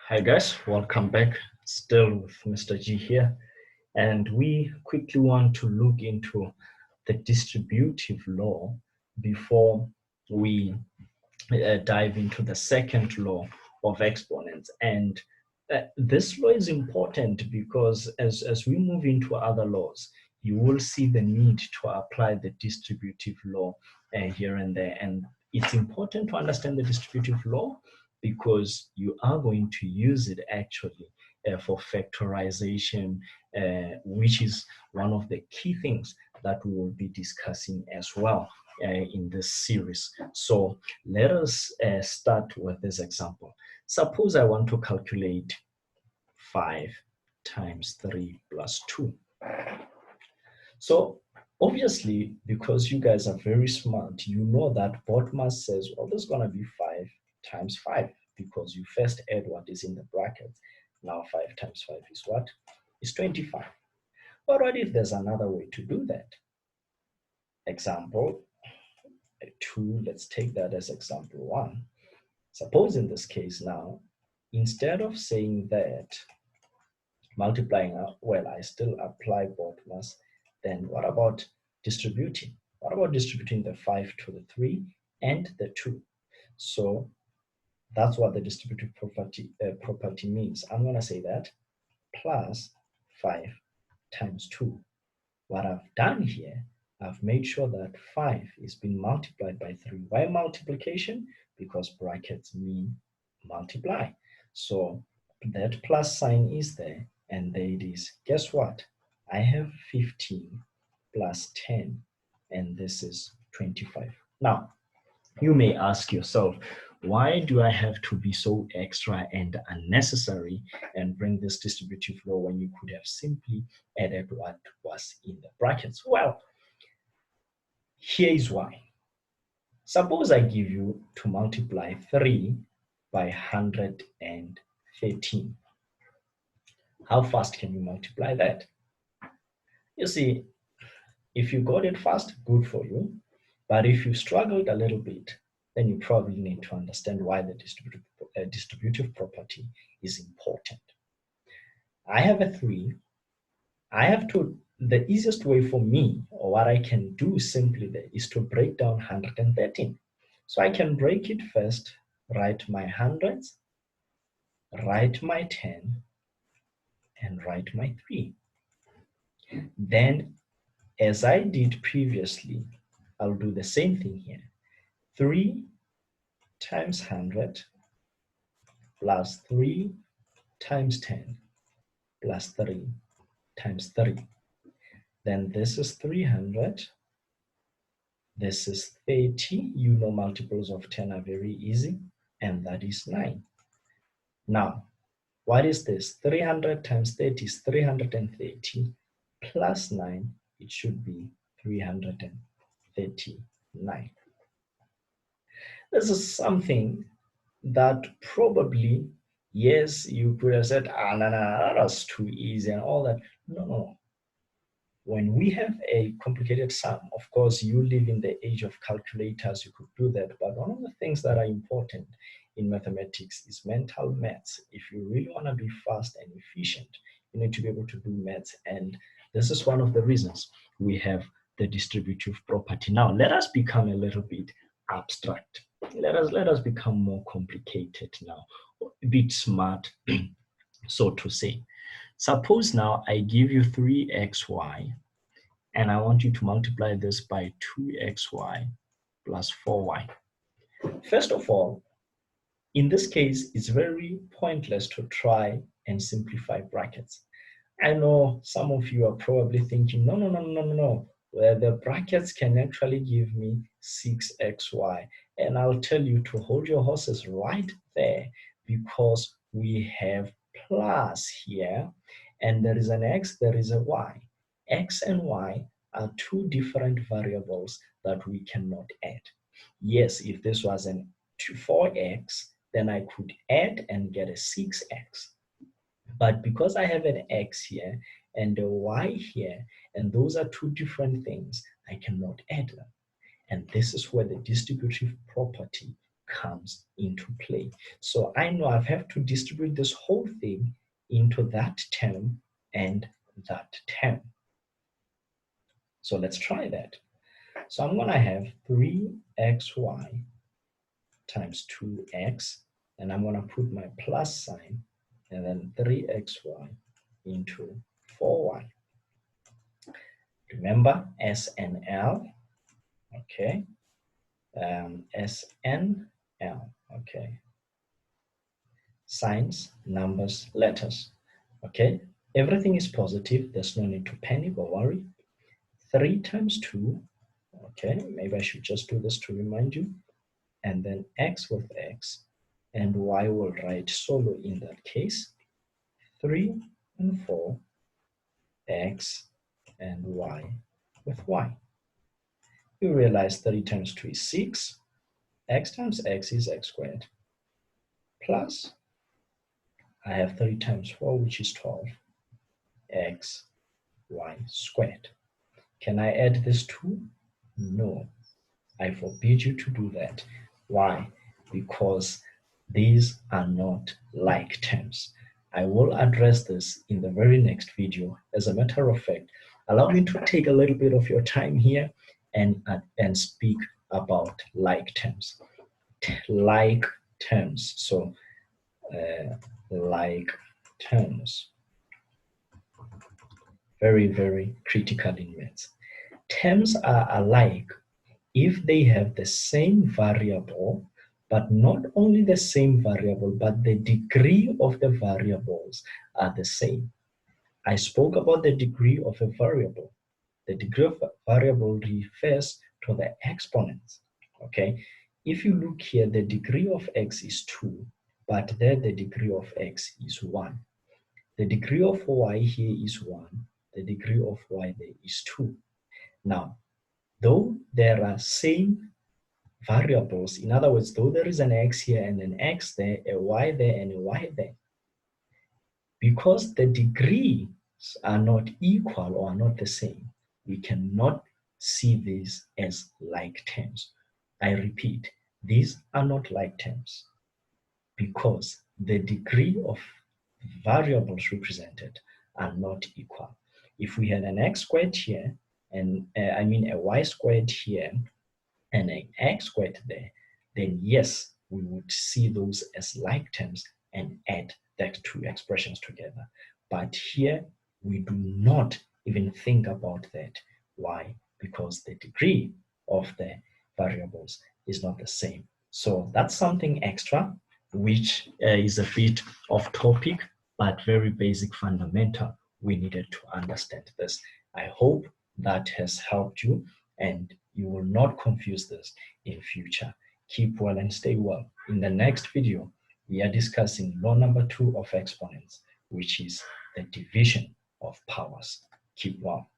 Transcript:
Hi guys, welcome back. Still with Mr. G here, and we quickly want to look into the distributive law before we dive into the second law of exponents. And this law is important because as we move into other laws, you will see the need to apply the distributive law here and there. And it's important to understand the distributive law because you are going to use it actually for factorization, which is one of the key things that we will be discussing as well in this series. So let us start with this example. Suppose I want to calculate 5 times 3 plus 2. So obviously, because you guys are very smart, you know that BODMAS says, well, this is going to be 5 times 5 because you first add what is in the brackets. Now 5 times 5 is what? Is 25. But what if there's another way to do that? Example 2, let's take that as example 1. Suppose in this case now, instead of saying that, multiplying out, well, I still apply BODMAS, then what about distributing? What about distributing the 5 to the 3 and the 2? So that's what the distributive property means. I'm going to say that plus 5 times 2. What I've done here, I've made sure that 5 is being multiplied by 3. Why multiplication? Because brackets mean multiply. So that plus sign is there, and there it is. Guess what? I have 15 plus 10, and this is 25. Now, you may ask yourself, why do I have to be so extra and unnecessary and bring this distributive law when you could have simply added what was in the brackets? Well, here is why. Suppose I give you to multiply 3 by 113. How fast can you multiply that? You see, if you got it fast, good for you. But if you struggled a little bit, then you probably need to understand why the distributive property is important. I have a 3. The easiest way for me, or what I can do simply there, is to break down 113. So I can break it first, write my hundreds, write my 10, and write my 3. Then, as I did previously, I'll do the same thing here. 3 times 100 plus 3 times 10 plus 3 times 3. Then this is 300. This is 30. You know multiples of 10 are very easy. And that is 9. Now, what is this? 300 times 30 is 330 plus 9. It should be 339. This is something that probably, yes, you could have said, no, that's too easy and all that. No. When we have a complicated sum, of course, you live in the age of calculators, you could do that. But one of the things that are important in mathematics is mental maths. If you really want to be fast and efficient, you need to be able to do maths. And this is one of the reasons we have the distributive property. Now, let us become a little bit abstract. Let us become more complicated now, a bit smart, so to say. Suppose now I give you 3xy, and I want you to multiply this by 2xy plus 4y. First of all, in this case, it's very pointless to try and simplify brackets. I know some of you are probably thinking, no. Well, the brackets can actually give me 6xy. And I'll tell you to hold your horses right there because we have plus here, and there is an x, there is a y. X and y are two different variables that we cannot add. Yes, if this was an 4x, then I could add and get a 6x. But because I have an x here and a y here, and those are two different things, I cannot add them. And this is where the distributive property comes into play. So I know I have to distribute this whole thing into that term and that term. So let's try that. So I'm going to have 3xy times 2x, and I'm going to put my plus sign, and then 3xy into 4y. Remember S and L, okay? S and L, okay? Signs, numbers, letters, okay? Everything is positive. There's no need to panic or worry. 3 times 2, okay? Maybe I should just do this to remind you. And then x with x, and y will write solo in that case. 3 and 4, x and y with y. You realize 3 times 2 is 6. X times x is x squared. Plus, I have 3 times 4, which is 12. X, y squared. Can I add this 2? No. I forbid you to do that. Why? Because these are not like terms. I will address this in the very next video. As a matter of fact, allow me to take a little bit of your time here and speak about like terms. Like terms. So, like terms. Very, very critical in maths. Terms are alike if they have the same variable, but not only the same variable, but the degree of the variables are the same. I spoke about the degree of a variable. The degree of a variable refers to the exponents, okay? If you look here, the degree of x is 2, but there the degree of x is 1. The degree of y here is 1. The degree of y there is 2. Now, though there are same variables, in other words, though there is an x here and an x there, a y there and a y there, because the degrees are not equal or are not the same, we cannot see these as like terms. I repeat, these are not like terms because the degree of variables represented are not equal. If we had an x squared here, and a y squared here, and an x squared there, then yes, we would see those as like terms and add that two expressions together. But here, we do not even think about that. Why? Because the degree of the variables is not the same. So that's something extra, which is a bit off topic, but very basic fundamental. We needed to understand this. I hope that has helped you and you will not confuse this in future. Keep well and stay well. In the next video, we are discussing law number 2 of exponents, which is the division of powers. Keep well.